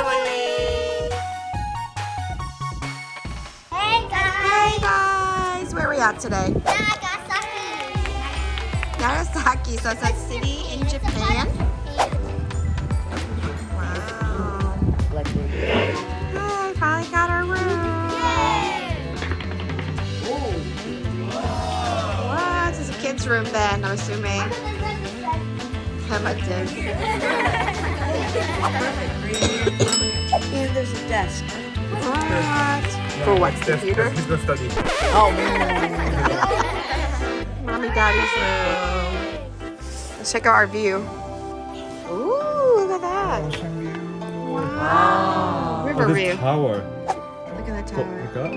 family! Hey guys! Hey guys! Where are we at today? Nagasaki! Nagasaki, so it's a city in Japan. Wow. Hi, finally got our room. What? This is a kid's room then, I'm assuming. How about this? And there's a desk. What? For what? Computer? He's gonna study. Oh, Mommy Daddy's room. Let's check out our view. Ooh, look at that. Wow. River view. Tower. Look at that tower. Look up.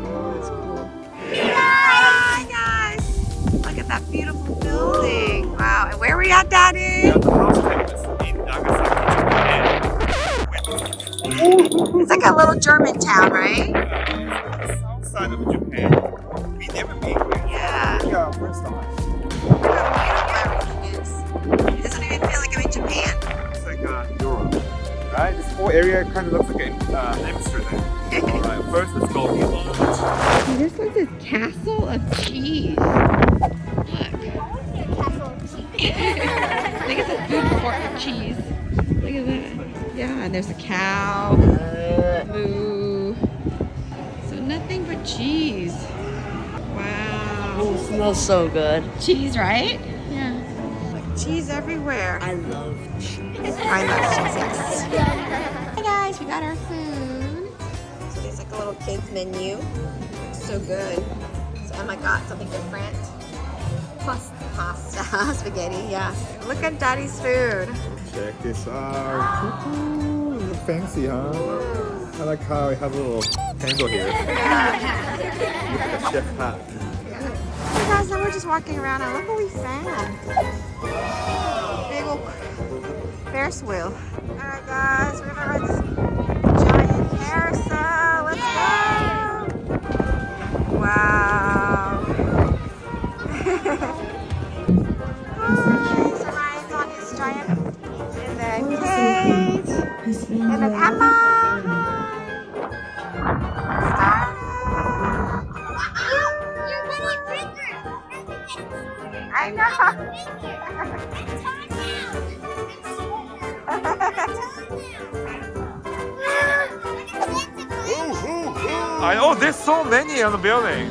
Oh, that's cool. Hi guys. Look at that beautiful building. Wow. And where are we at, Daddy? Yeah, the house type is in Nagasaki, Japan. It's like a little German town, right? The south side of Japan. We never been here. Yeah. Yeah, first time. Look how beautiful everything is. It doesn't even feel like I'm in Japan. It's like Europe. Right? This whole area kind of looks like Amsterdam. Alright, first let's go eat. This one's a castle of cheese. Look. I think it's a food court with cheese. Look at that. Yeah, and there's a cow. Moo. So nothing but cheese. Wow. it smells so good. Cheese, right? Yeah. Like cheese everywhere. I love cheese. I love cheese, yes. Hey guys, we got our food. So there's like a little kids menu. Looks so good. So Emma got something different. Pasta, spaghetti, yeah. Look at Daddy's food. Check this out. Ooh, look fancy, huh? I like how it has a little handle here. With the chef hat. Hey guys, now we're just walking around and look what we found. Big old Ferris wheel. Alright guys, we're gonna ride this giant carousel. Let's go! Wow. Hi, so Ryan's on his giant, and then Kate, and then Emma. You're really bigger! I I know there's so many on the building.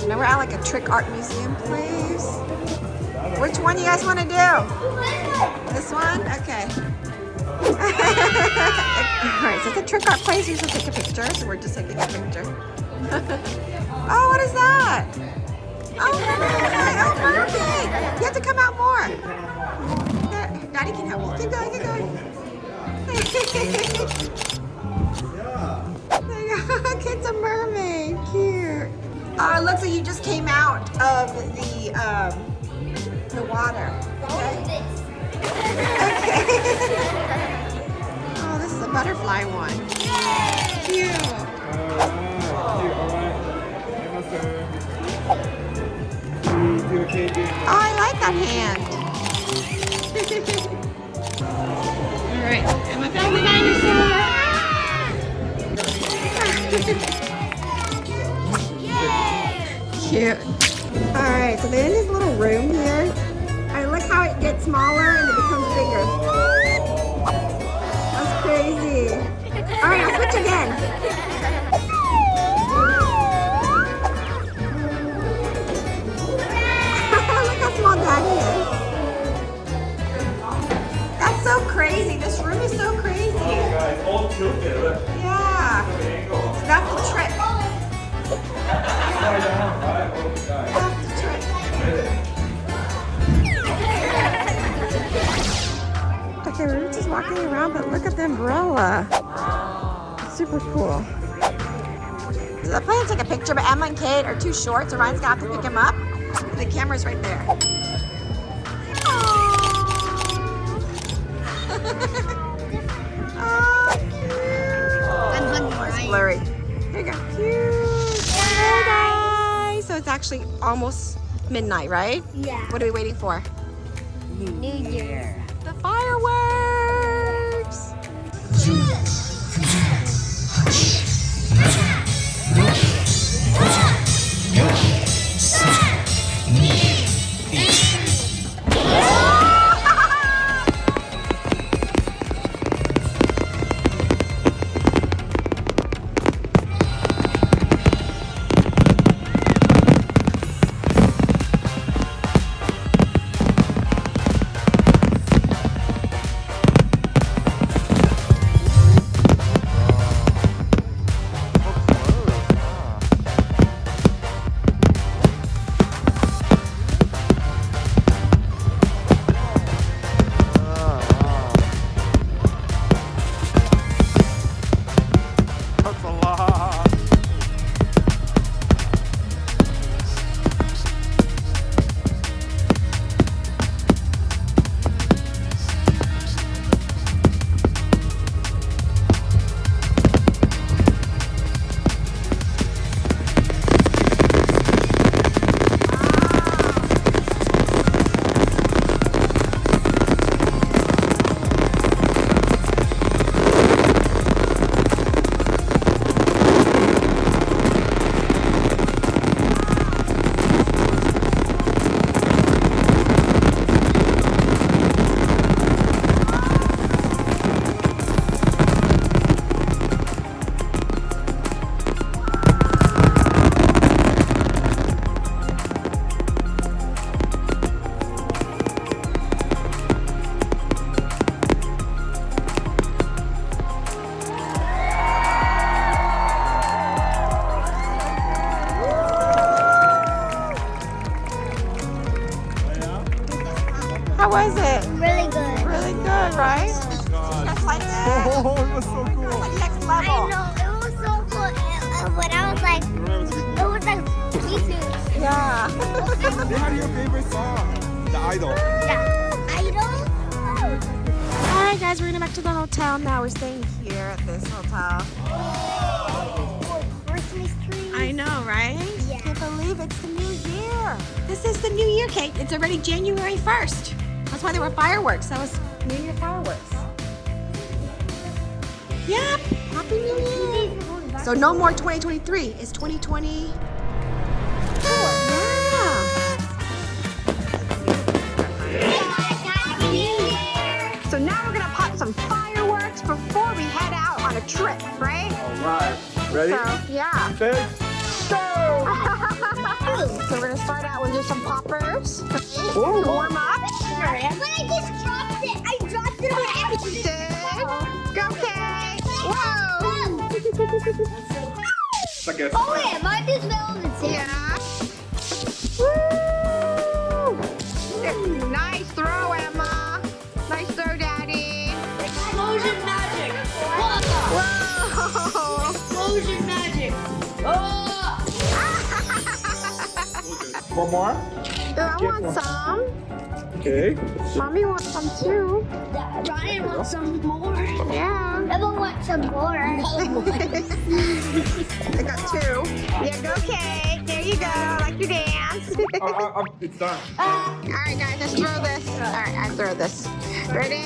Now we're at like a trick art museum place. Which one you guys want to do? This one? Okay. Alright, so it's a trick art place. You're supposed to take a picture, so we're just taking a picture. Oh, what is that? Oh, oh, perfect. You have to come out more. Daddy can help you. Keep going, keep going. There you go. It's a mermaid. Cute. Oh, it looks like you just came out of the water. Okay. Oh, this is a butterfly one. Cute. Oh, I like that hand. All right, Emma found the dinosaur. Cute. All right, so they're in this little room here. I like how it gets smaller and it becomes bigger. That's crazy. All right, I'll switch again. Look how small Daddy is. That's so crazy. This room is so crazy. Guys, all tilted. Look. Yeah. So that's the trick. That's the trick. Okay, we're just walking around, but look at the umbrella. Super cool. I plan to take a picture, but Emma and Kate are too short, so Ryan's gonna have to pick him up. And the camera's right there. Oh, cute. I'm hungry. Oh, it's blurry. There you go. Cute. Hey guys. So it's actually almost midnight, right? Yeah. What are we waiting for? New Year. The fireworks. That's a lot. How was it? Really good. Really good, right? You guys liked it? Oh, it was so cool. Like next I level. know, it was so cool. When I was like, it was like pieces. Yeah. They had your favorite song, The Idol. Yeah. Idol? Alright guys, we're gonna back to the hotel now. We're staying here at this hotel. Christmas tree. I know, right? Yeah. Can't believe it's the new year. This is the new year, Kate. It's already January 1st. That's why there were fireworks. That was New Year fireworks. Yep. Happy New Year. So no more 2023. It's 2024. Yeah. So now we're gonna pop some fireworks before we head out on a trip, right? Alright. Ready? So yeah. Set, go! So we're gonna start out with just some poppers. Whoa. Warm up. But I just dropped it. I dropped it on accident. Go, Kate. Whoa. Second. Oh yeah, mine just fell on the tip. Yeah. Woo. Nice throw, Emma. Nice throw, Daddy. Explosion magic. Whoa. Explosion magic. Oh! One more. I want some. Okay. Mommy wants some too. Ryan wants some more. Yeah. Emma wants some more. I got two. Yeah, go, Kate. There you go. Like your dance. It's done. All right, guys, let's throw this. All right, I throw this. Ready?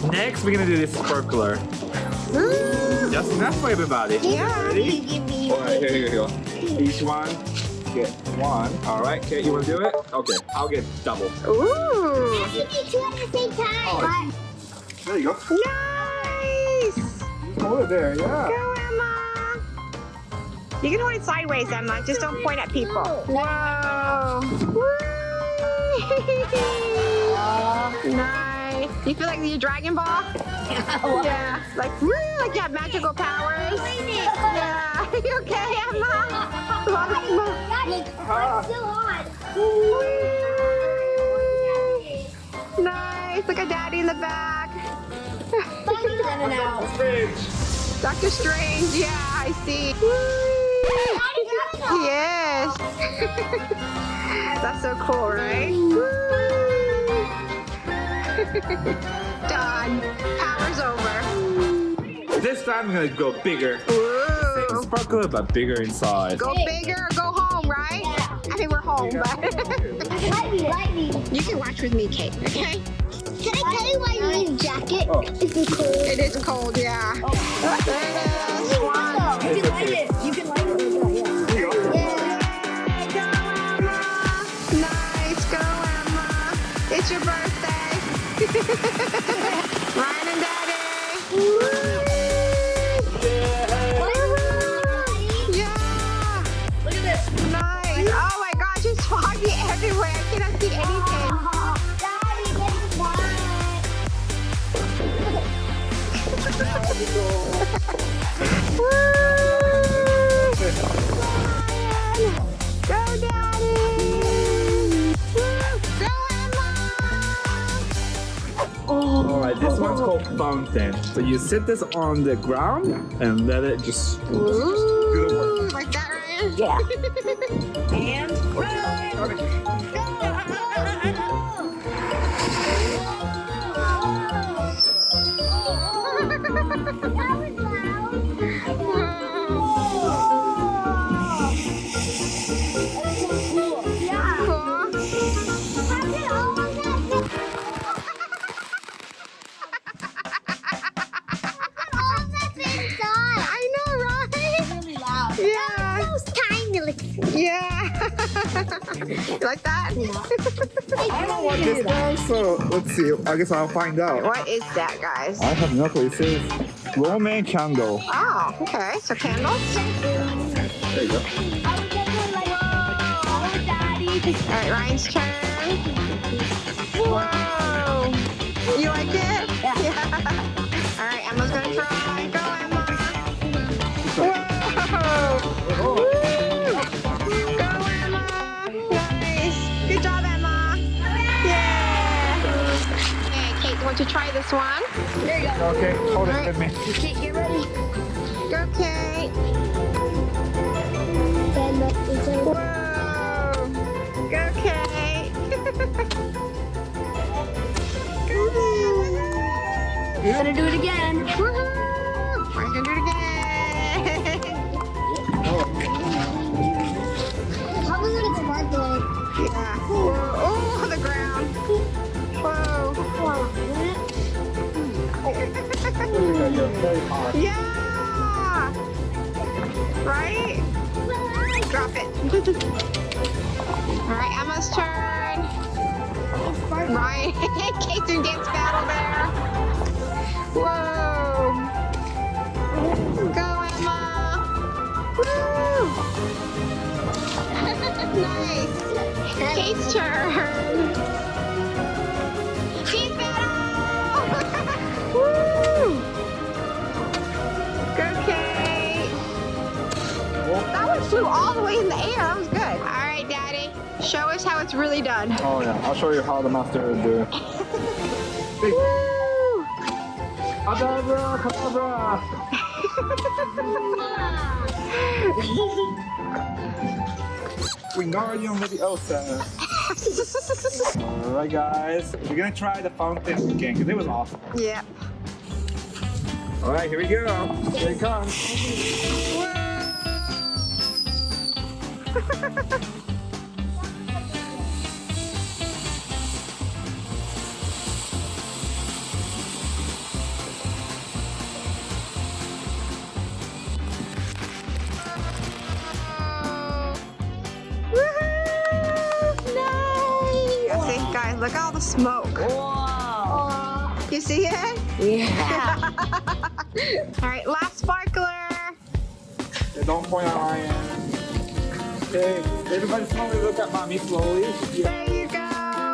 Woo! Next, we're gonna do this sparkler. Woo! Just enough for everybody. Yeah. Ready? Alright, here you go. Each one get one. Alright, Kate, you wanna do it? Okay, I'll get double. Ooh! You can do two at the same time. There you go. Nice! Hold it there, yeah. Go, Emma! You can hold it sideways, Emma. Just don't point at people. Whoa! Whee! Nice. Do you feel like you're Dragon Ball? Yeah. Like, woo! Like you have magical powers. Yeah. You okay, Emma? It's still on. Whee! Nice. Look at Daddy in the back. in and out. Doctor Strange, yeah, I see. Woo! Yes. That's so cool, right? Woo! Done. Power's over. This time I'm gonna go bigger. Ooh. Sparkler, but bigger inside. Go bigger or go home, right? I think we're home, but Lightning. you can watch with me, Kate, okay? Can I tell you why you need a jacket? It's cold. It is cold, yeah. There it is. One. You can light it. You can light it. Yay, go Emma. Nice, go Emma. It's your birthday. Ryan and Daddy. Yeah. Look at this. Nice. Oh my gosh, it's foggy everywhere. I cannot see anything. Daddy, get Woo! Go Daddy. Woo! Go Emma. Alright, this one's called fountain. So you sit this on the ground and let it just do the work. Ooh, like that, Ryan? Yeah. And I know, right? really loud. Yeah. Yeah. You like that? I don't know what this does, so let's see. I guess I'll find out. What is that, guys? I have no clue. It says Roman candle. Oh, okay. So candles. There you go. All right, Ryan's turn. Whoa. You like it? Yeah. All right, Emma's gonna try. Go, Emma. Whoa. Woo. Go, Emma. Nice. Good job, Emma. Yeah. Okay, Kate, want to try this one? There you go. Okay, hold Alright. it with me. Kate, get ready. Go, Kate. Whoa. Go, Kate. You're gonna do it again. Woohoo! We're gonna do it again. How was it sparkling? Yeah. Whoa. Oh, on the ground. Whoa. Yeah. Right? Drop it. All right, Emma's turn. Ryan, Kate's in dance battle there. Whoa. Go, Emma. Woo. Nice. Kate's turn. Dance battle. Woo. Go, Kate. That one flew all the way in the air. That was good. All right, Daddy. Show us how it's really done. Oh yeah, I'll show you how the master would do it. Woo! Kadabra, kadabra. Wingardium Leviosa. Alright guys, we're gonna try the fountain again because it was awesome. Yeah. Alright, here we go. Here it comes. See, guys, look at all the smoke. Whoa. You see it? Yeah. All right, last sparkler. Okay, don't point at Ryan. Okay, everybody slowly look at mommy slowly. Yeah. There you go.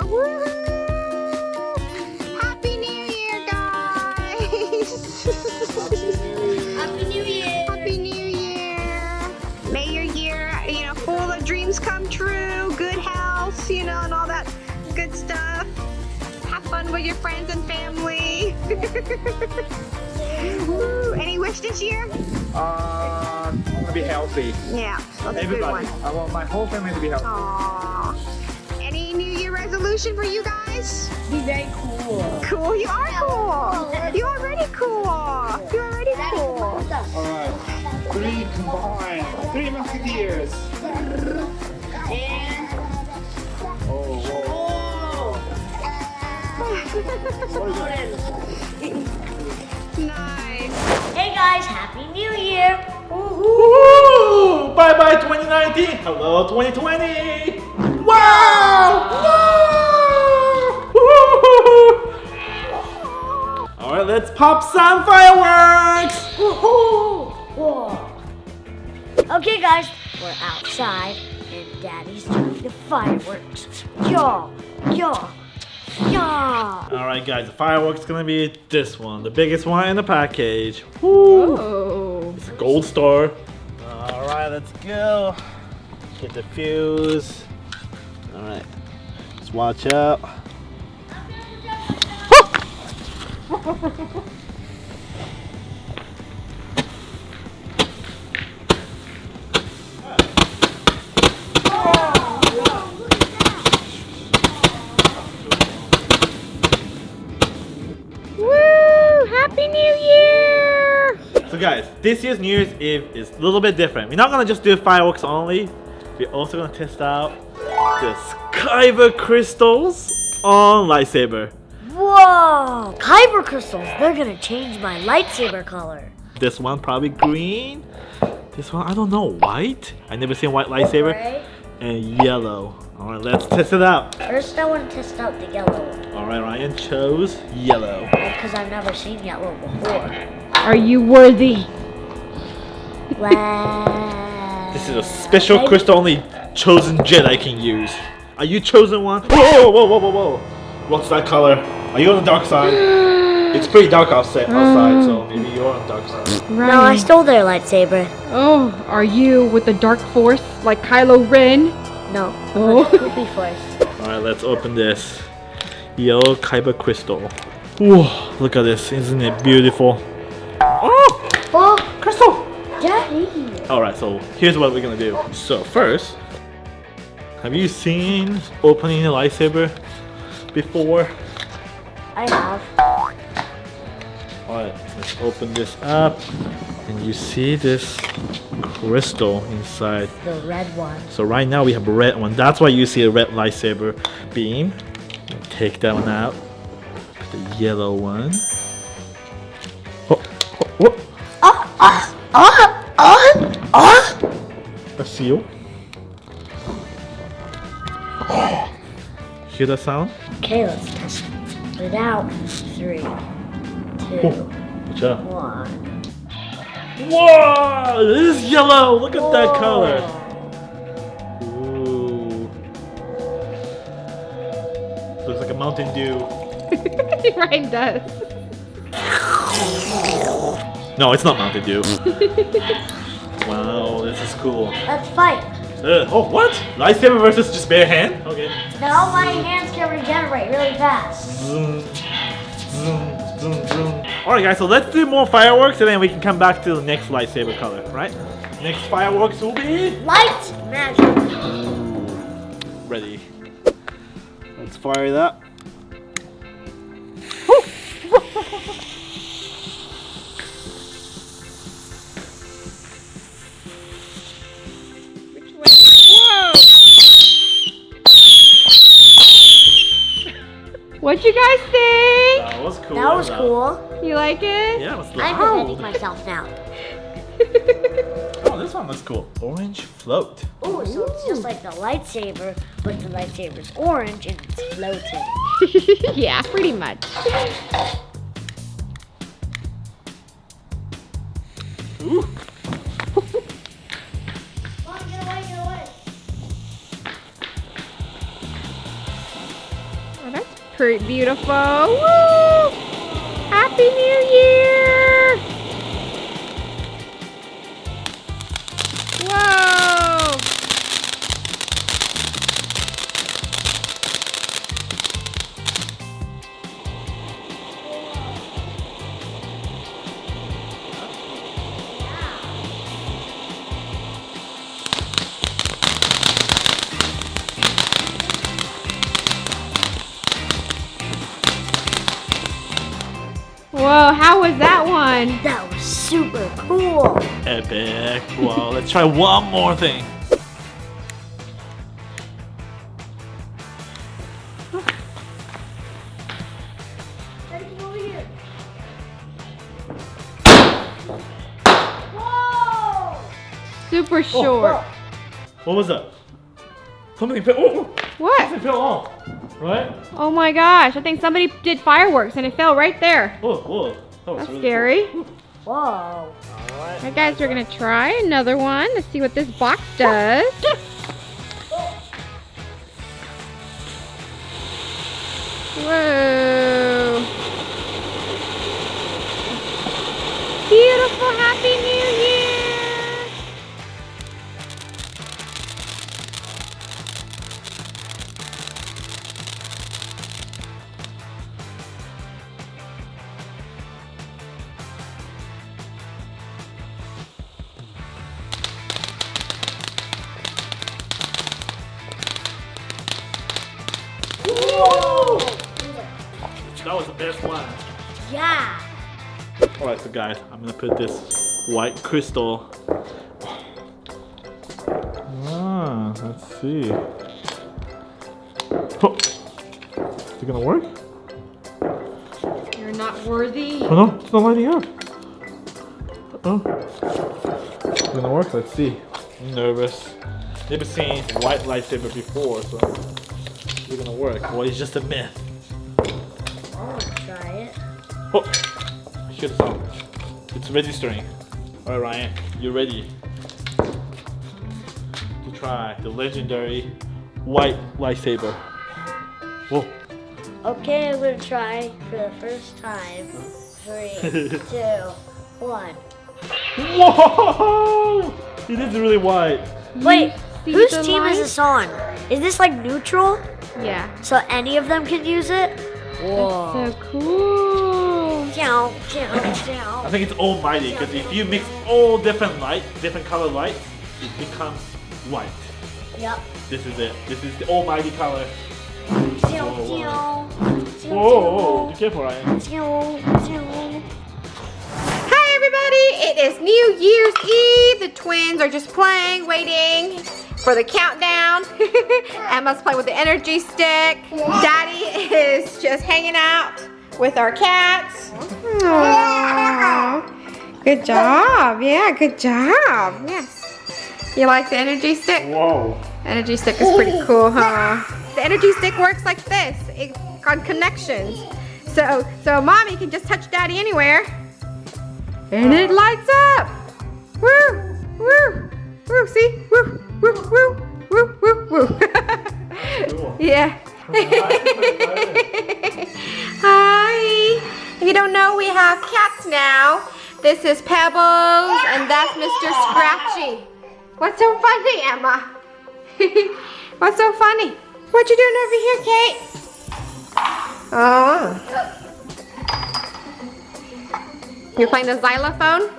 Woohoo! Happy New Year, guys. Happy New Year. Happy New Year. May your year, full of dreams come true, good health, and all that good stuff. Have fun with your friends and family. Woo. Any wish this year? I want to be healthy. Yeah, that's a good Everybody. one. I want my whole family to be healthy. Aww. Any New Year resolution for you guys? Be very cool. Cool, you are cool. You are already cool. You are already cool. Alright. 3 combined. 3 musketeers. And Oh, Nice. hey guys, Happy New Year! whoa. Bye bye 2019. Hello 2020. Wow. Alright, let's pop some fireworks. Whoa. Okay guys, we're outside and Daddy's doing the fireworks. Yeah, yeah, yeah. Alright guys, the fireworks gonna be this one, the biggest one in the package. Woo. Oh. It's a gold star. Alright, let's go. Get the fuse. Alright. Just watch out. Woo! Happy New Year! So guys, this year's New Year's Eve is a little bit different. We're not gonna just do fireworks only. We're also gonna test out the Kyber crystals on lightsaber. Whoa! Kyber crystals, they're gonna change my lightsaber color. This one probably green. This one, I don't know, white. I never seen white lightsaber. Right? And yellow. Alright, let's test it out. First, I want to test out the yellow one Alright, Ryan chose yellow. because I've never seen yellow before. Are you worthy? Wow. This is a special crystal only chosen Jedi can use. Are you chosen one? Whoa, whoa, whoa, whoa, whoa. What's that color? Are you on the dark side? It's pretty dark outside, so maybe you're on the dark side. No, I stole their lightsaber. Oh, are you with the dark force like Kylo Ren? No, I'm Oh. with the poopy force. Alright, let's open this. Yellow Kyber crystal. Whoa, look at this. Isn't it beautiful? Oh, Oh, crystal! Daddy. Alright, so here's what we're gonna do. So first, have you seen opening a lightsaber before? I have. Alright, let's open this up. And you see this crystal inside. The red one. So right now we have a red one. That's why you see a red lightsaber beam. Take that one out. Put the yellow one. Oh, a seal. Hear that sound? Okay, let's test it out. 3, 2, Watch out. 1. Whoa! This is yellow! Look at that color! Ooh. Looks like a Mountain Dew. Right, does. No, it's not Mountain Dew. Wow, this is cool. Let's fight. Oh, what? Lightsaber versus just bare hand? Okay. Now my hands can regenerate really fast. Zoom, zoom, zoom, zoom. Alright guys, so let's do more fireworks and then we can come back to the next lightsaber color, right? Next fireworks will be... Light magic. Ooh, ready. Let's fire it up. Whoa! What'd you guys think? That was cool. That was cool. You like it? Yeah, it was I'm loud. defending myself now. Oh, this one looks cool. Orange float. Oh, so it's just like the lightsaber, but the lightsaber's orange and it's floating. Yeah, pretty much. Ooh. Come on, get away, get away. Oh, that's pretty beautiful. Woo! Happy New Year! Whoa! Whoa, how was that one? That was super cool. Epic. Well, let's try one more thing. Whoa! Super short. What was that? Something fell. Oh, What? something fell off. Right? Oh my gosh, I think somebody did fireworks and it fell right there. Oh, whoa. That was That's really scary. Whoa. Cool. Alright. Alright guys, we're gonna try another one. Let's see what this box does. Whoa. Beautiful Happy New Year. That was the best one. Yeah. Alright, so guys, I'm gonna put this white crystal. Ah, let's see. Oh. Is it gonna work? You're not worthy. Oh no, it's not lighting up. Oh. It's gonna work, let's see. I'm nervous. Never seen white lightsaber before, so it's gonna work. Well, it's just a myth. I want to try it. Oh, shit, it's registering. Alright, Ryan, you ready to try the legendary white lightsaber? Whoa. Okay, I'm gonna try for the first time. 3, 2, 1. Whoa! It is really white. Wait, See whose the team light? is this on? Is this like neutral? Yeah. So any of them can use it? Whoa. So cool. Down, I down. think it's almighty because if you mix all different color lights, it becomes white. Yep. This is it. This is the almighty color. Whoa, be careful, Ryan. Hi everybody, it is New Year's Eve. The twins are just playing, waiting for the countdown. Emma's playing with the energy stick. Daddy is just hanging out with our cats. Aww. Good job, yeah, good job. Yes. You like the energy stick? Whoa. Energy stick is pretty cool, huh? The energy stick works like this, on connections. So mommy can just touch daddy anywhere. And it lights up. Woo, woo, woo, see? Woo, woo, woo, woo, woo, woo. Cool. Yeah. Hi. If you don't know, we have cats now. This is Pebbles and that's Mr. Scratchy. What's so funny, Emma? What's so funny? What you doing over here, Kate? Oh. You're playing the xylophone?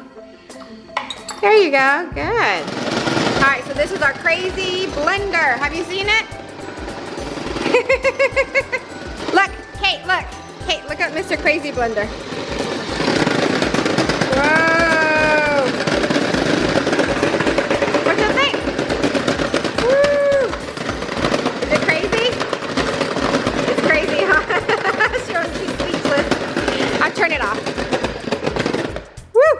There you go, good. All right, so this is our crazy blender. Have you seen it? Look, Kate, look. Kate, look at Mr. Crazy Blender. Whoa. What do you think? Woo. Is it crazy? It's crazy, huh? She's speechless. I'll turn it off. Woo.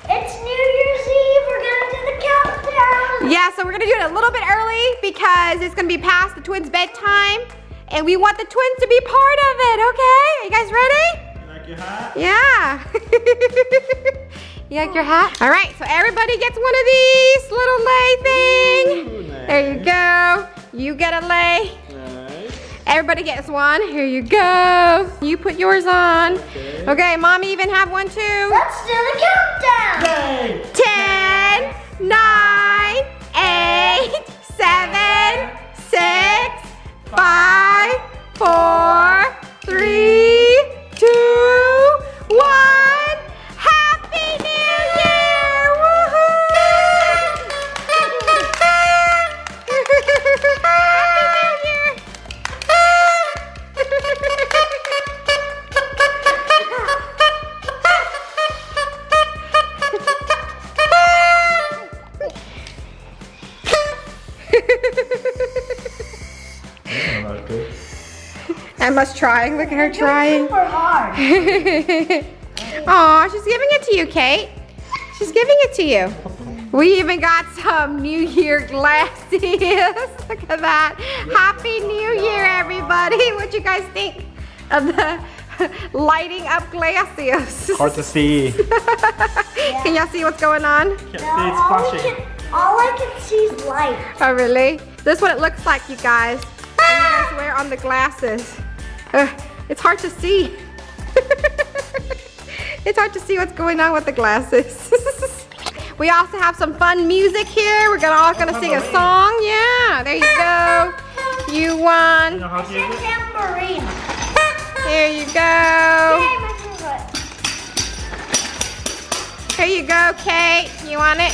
It's New Year's Eve. We're gonna do the countdown. Yeah, so we're gonna do it a little bit early because it's gonna be past the twins' bedtime. And we want the twins to be part of it, okay? Are you guys ready? You like your hat? Yeah. You like your hat? All right, so everybody gets one of these little lay thing. Ooh, nice. There you go. You get a lay. Nice. Everybody gets one. Here you go. You put yours on. Okay. Okay, mommy even have one too. Let's do the countdown. Yay! 10, 9, 8, 7, 6, 5, 4, 3, 2, 1. Happy New Year! Woohoo! Happy New Year! Emma's trying. Look at her trying. Super hard. Aw, she's giving it to you, Kate. She's giving it to you. We even got some New Year glasses. Look at that. Happy New Year, everybody. What you guys think of the lighting up glasses? Hard to see. Can y'all see what's going on? Can't see, it's flashing. All I can see is light. Oh, really? This is what it looks like, you guys. When you guys wear on the glasses. It's hard to see. It's hard to see what's going on with the glasses. We also have some fun music here. We're all gonna sing a song. Yeah, there you go. You won. You know how to use it? Tambourine. Here you go. Yay, my favorite. Here you go, Kate. You want it?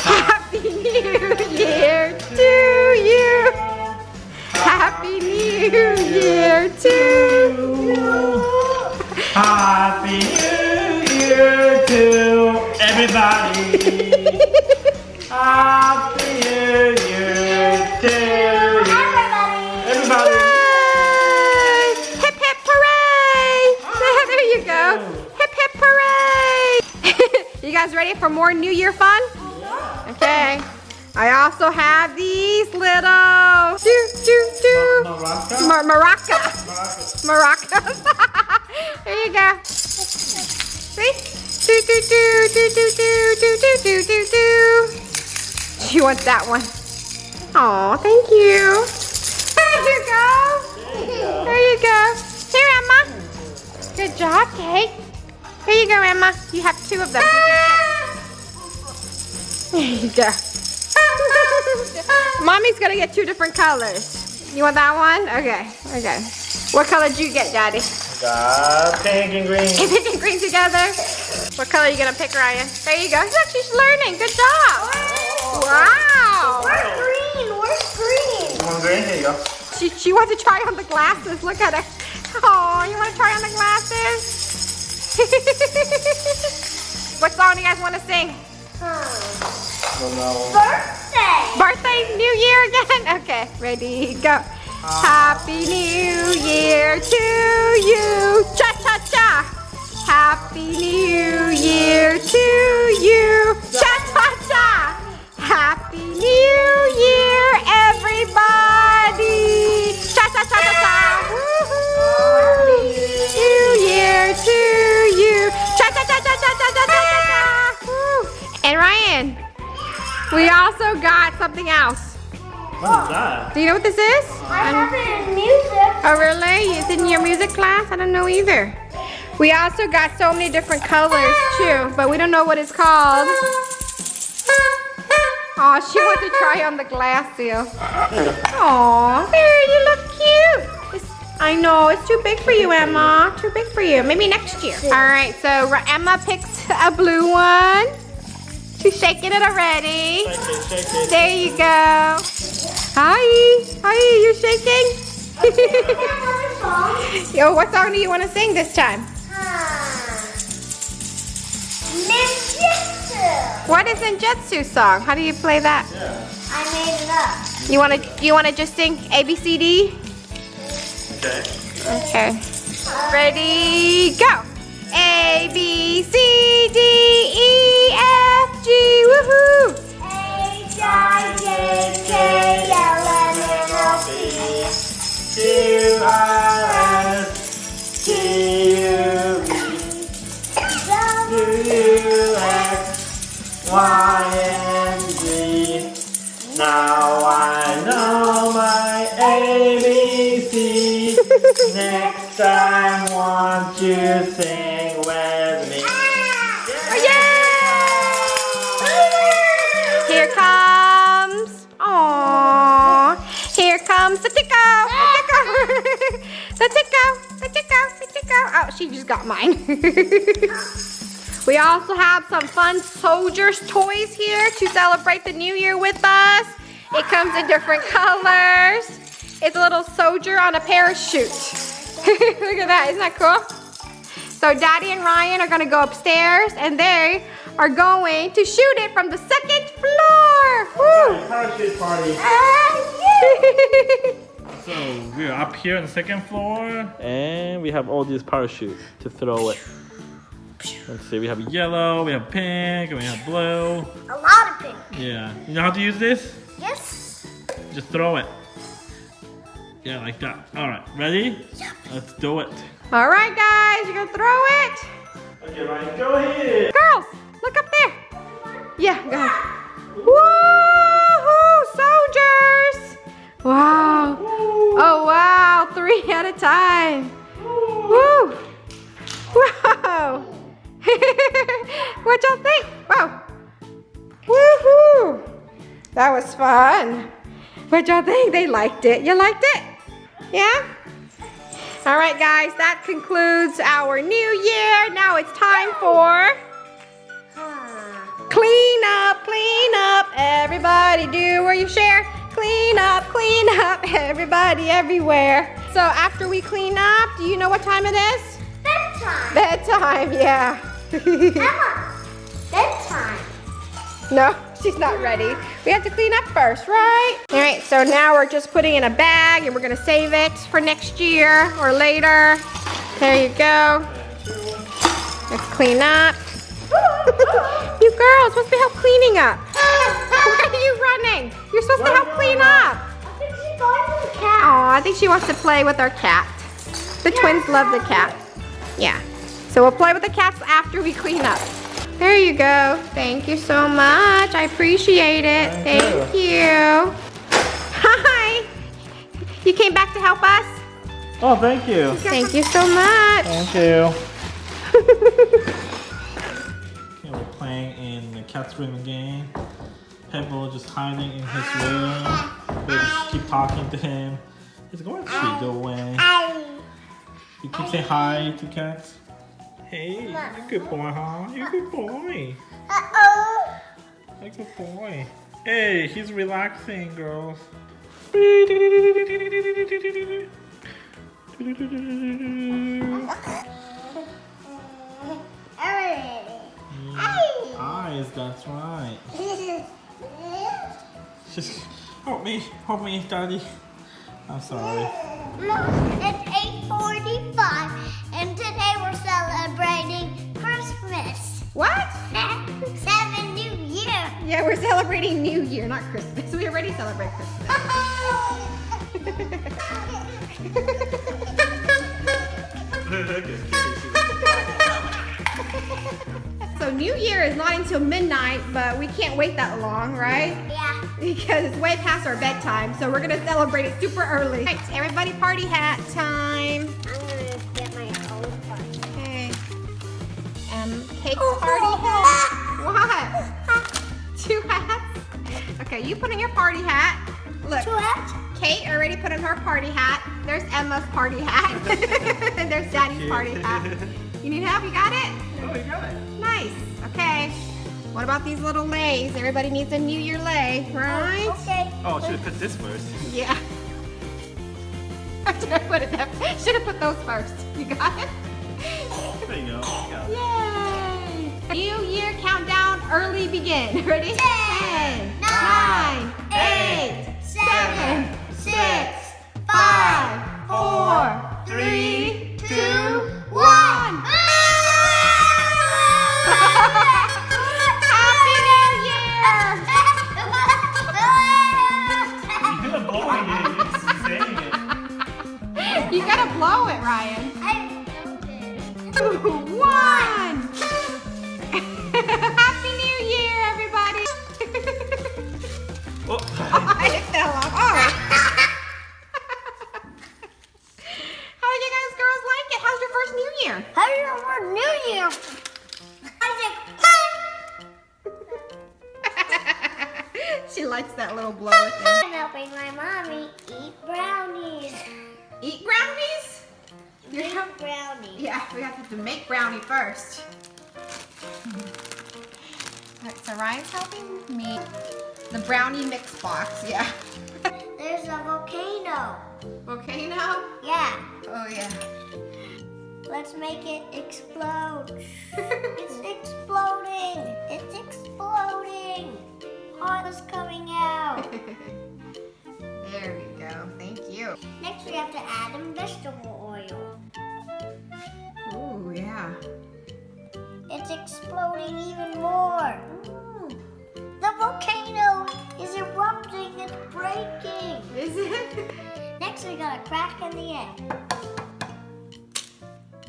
Happy New Year to you. Happy New Year to you. Happy New Year to everybody. Happy New Year to you. Everybody. Yay! Hip hip hooray! There you go. Hip hip hooray! You guys ready for more New Year fun? Okay. I also have these little maracas. There you go. See? She wants that one. Oh, thank you. There you go. There you go. Here, Emma. Good job, Kate. Here you go, Emma. You have two of them. There you go. Mommy's gonna get two different colors. You want that one? Okay, okay. What color did you get, Daddy? Got pink and green. Pink and green together. What color are you gonna pick, Ryan? There you go. Look, she's learning. Good job. Wow. Where's green? Where's green? You want green? Here you go. She wants to try on the glasses. Look at her. Oh, you want to try on the glasses? What song do you guys want to sing? Birthday. Birthday, New Year again? Okay, ready, go. Happy New Year to you. Cha-cha-cha. Happy New Year to you. Cha-cha-cha. Happy New Year, everybody. Cha-cha-cha-cha-cha. Woohoo. New Year to you. Cha-cha-cha-cha-cha-cha-cha-cha-cha. Woo. And Ryan, we also got something else. What is that? Do you know what this is? I have it in music. Oh, really? It's in your music class? I don't know either. We also got so many different colors too, but we don't know what it's called. Oh, she wants to try on the glass seal. Oh, there, you look cute. I know, it's too big for you, Emma. Too big for you. Maybe next year. All right, so Emma picks a blue one. She's shaking it already. Shake it. There you go. Hi, you shaking? Yo, what song do you want to sing this time? Ninjutsu. What is Ninjutsu song? How do you play that? I made it up. You wanna just sing ABCD? Okay. Okay. Ready, go. A B C D E F G. Woohoo! H I J K L M N O P. Q R S T U V W X Y and Z. Now I know my ABC. Next time, won't you sing with me? Here comes. Aww. Here comes the tickle. The tickle. Oh, she just got mine. We also have some fun soldiers toys here to celebrate the new year with us. It comes in different colors. It's a little soldier on a parachute. Look at that, isn't that cool? So Daddy and Ryan are gonna go upstairs and they are going to shoot it from the second floor. Woo! Parachute party. So we're up here on the second floor, and we have all these parachutes to throw it. Let's see, we have yellow, we have pink, and we have blue. A lot of pink. Yeah. You know how to use this? Yes. Just throw it. Yeah, like that. All right, ready? Yep. Let's do it. All right, guys, you're gonna throw it. Okay, Ryan, go ahead. Girls, look up there. Yeah, go ahead. Woohoo, soldiers! Wow. Oh, wow, 3 at a time. Woo. Wow. What y'all think? Wow. Woohoo. That was fun. What y'all think? They liked it. You liked it? Yeah? All right, guys, that concludes our new year. Now it's time for clean up, clean up. Everybody do where you share. Clean up, everybody everywhere. So after we clean up, do you know what time it is? Bedtime. Bedtime, yeah. Emma. Bedtime. No, she's not ready. We have to clean up first, right? All right, so now we're just putting in a bag and we're gonna save it for next year or later. There you go. Let's clean up. You girls, supposed to help cleaning up. Why are you running? You're supposed to help clean up. I think she's going to the cat. Oh, I think she wants to play with our cat. The twins love the cat. Yeah. So we'll play with the cats after we clean up. There you go. Thank you so much. I appreciate it. Thank you. Hi. You came back to help us? Oh, thank you. Thank you so much. Thank you. Okay, we're playing in the cat's room again. Pebble just hiding in his room. We just keep talking to him. He's going to go away. You keep saying hi to cats. Hey, you're a good boy, huh? You're a good boy. Uh-oh. You're a good boy. Hey, he's relaxing, girls. Eyes, that's right. Just help me, Daddy. I'm sorry. Look, it's 8:45, and today we're celebrating Christmas. What? 7 New Year. Yeah, we're celebrating New Year, not Christmas. We already celebrate Christmas. So New Year is not until midnight, but we can't wait that long, right? Yeah. Because it's way past our bedtime, so we're gonna celebrate it super early. Right, everybody party hat time. I'm gonna get my own one. Okay. Kate's party hat. What? 2 hats? Okay, you put on your party hat. Look, 2 hats? Kate already put on her party hat. There's Emma's party hat. And there's Daddy's party hat. You need help? You got it? Oh, you got it. Nice. Okay. What about these little leis? Everybody needs a New Year lei, right? Okay. Oh, should have put this first. Yeah. Should have put those first. You got it? There you go. You got it. Yay! New Year countdown early begin. Ready? 10, 9, 8, 7, 6, 5, 4, 3, 2, 1. Happy New Year! You're gonna blow it. You're just saying it. You gotta blow it, Ryan. I 2, 1. Happy New Year, everybody. Oh. It fell off. Oh. How did you guys girls like it? How's your first New Year? How's your New Year? She likes that little blower thing. I'm helping my mommy eat brownies. Eat brownies? You're Make brownies. Yeah, we have to make brownie first. Alright, so Ryan's helping me. The brownie mix box, yeah. There's a volcano. Volcano? Yeah. Oh yeah. Let's make it explode. It's exploding. It's exploding. Hot is coming out. There we go. Thank you. vegetable oil. Ooh, yeah. It's exploding even more. Ooh. The volcano is erupting. It's breaking. Is it? Next, we got a crack in the egg.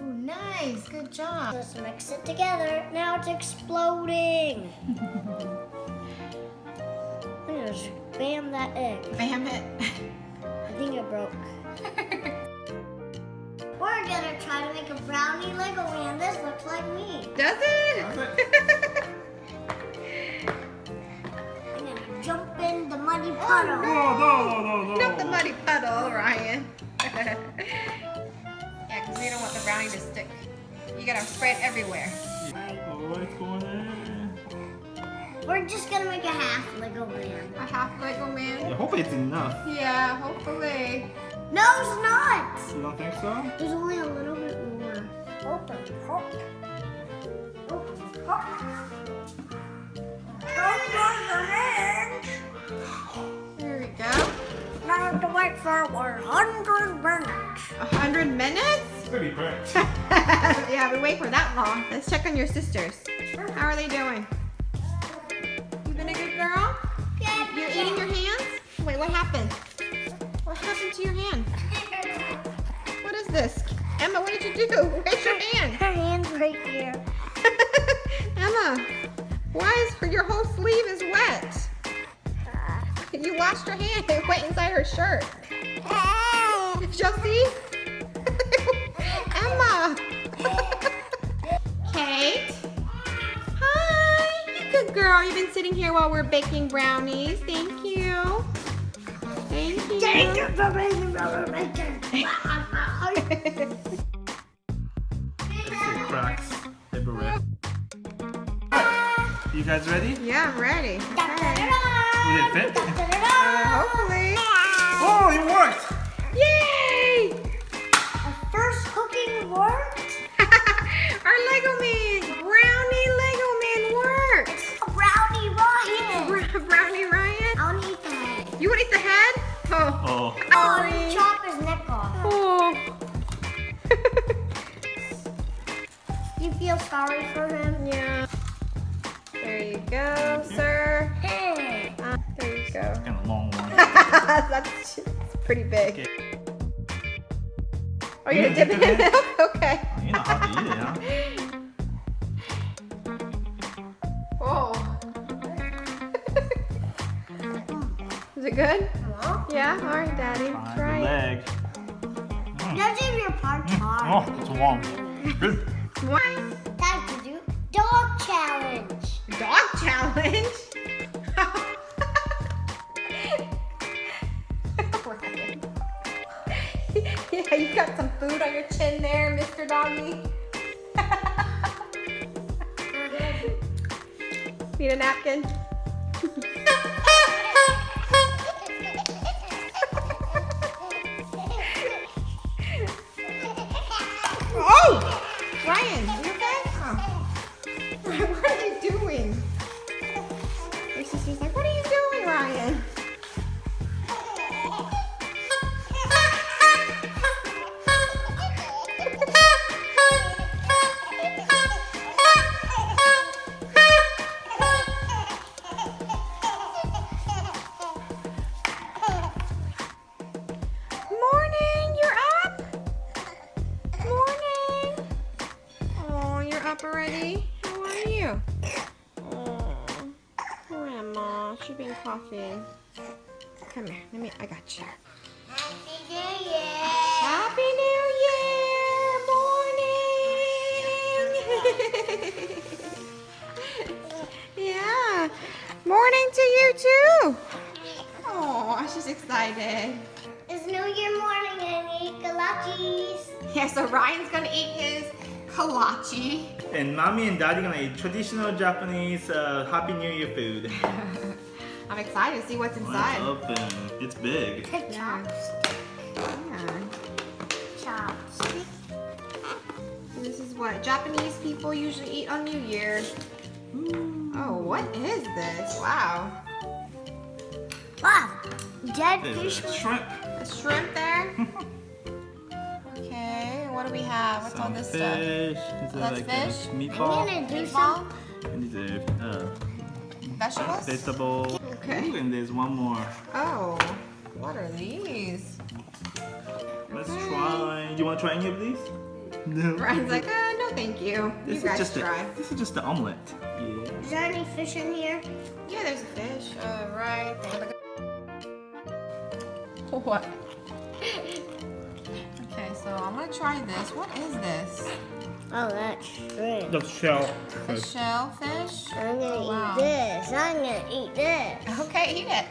Oh, nice. Good job. Let's mix it together. Now it's exploding. I'm gonna just bam that egg. Bam it. I think it broke. We're gonna try to make a brownie Lego man. This looks like me. Does it? I'm gonna jump in the muddy puddle. No. Not the muddy puddle, Ryan. Yeah, because we don't want the brownie to stick. You gotta spread everywhere. What's going on? We're just gonna make a half Lego man. A half Lego man. I hope it's enough. Yeah, hopefully. No, it's not. You don't think so? There's only a little bit more. Open, hook. Open, hook. Don't burn your hands. There we go. Now I have to wait for 100 minutes. 100 minutes? It's gonna be burnt. Yeah, we wait for that long. Let's check on your sisters. How are they doing? You been a good girl? You're eating your hands? Wait, what happened? What happened to your hand? What is this? Emma, what did you do? Where's your hand? Her hand's right here. Emma, why is your whole sleeve is wet? You washed your hand. It went inside her shirt. Did y'all see? Emma. Kate. Hi. Good girl. You've been sitting here while we're baking brownies. Thank you. Thank you. Thank you for making rubber maker. Let's see, cracks everywhere. You guys ready? Yeah, I'm ready. Okay. Will it fit? Hopefully. Oh, it worked! Yay! Our first cooking worked. Our Lego man, brownie Lego man worked. A brownie Ryan. Brownie Ryan. I want to eat the head. You want to eat the head? Oh. Oh. Oh, chop his neck off. Oh. You feel sorry for him? Yeah. There you go, sir. Hey. There you go. Kind of long one. That's pretty big. Okay. Oh, you're gonna dip it in milk? Okay. You know how to eat it, huh? Whoa. Is it good? Hello? Yeah? All right, Daddy. Fine, Try it. leg. None of your parts hard. Oh, it's warm. Good. What? Time to do dog challenge. Dog challenge? Yeah, you got some food on your chin there, Mr. Doggy. Need a napkin? Oh! Ryan, you okay? Oh. What are they doing? Your sister's like, what are you doing, Ryan? Morning, you're up? Morning. Oh, you're up already? How are you? Oh, Grandma, she's been coughing. Come here, I got you. Happy New Year. Happy New Year! Morning! Yeah, morning to you too. Oh, she's excited. It's New Year morning and we eat kolaches. Yeah, so Ryan's gonna eat his kolache. And mommy and daddy gonna eat traditional Japanese Happy New Year food. I'm excited to see what's inside. Let's open. It's big. Yeah. Yeah. Chopstick. This is what Japanese people usually eat on New Year. Oh, what is this? Wow. Wow. Dead There's fish. a shrimp. A shrimp there. what do we have? What's all this stuff? Fish. That's fish? Meatball. I'm gonna do some. Meatball? And these are Vegetables? vegetable. Okay. Ooh, and there's one more. Oh, what are these? Let's try. Do you want to try any of these? No. Ryan's like, no thank you. This You guys is just try. this is just the omelet. Yeah. Is there any fish in here? Yeah, there's a fish. Right there. What? Okay, so I'm gonna try this. What is this? Oh, that's shrimp. The shell. A shellfish? I'm gonna Oh, wow. eat this. I'm gonna eat this. Okay, eat it.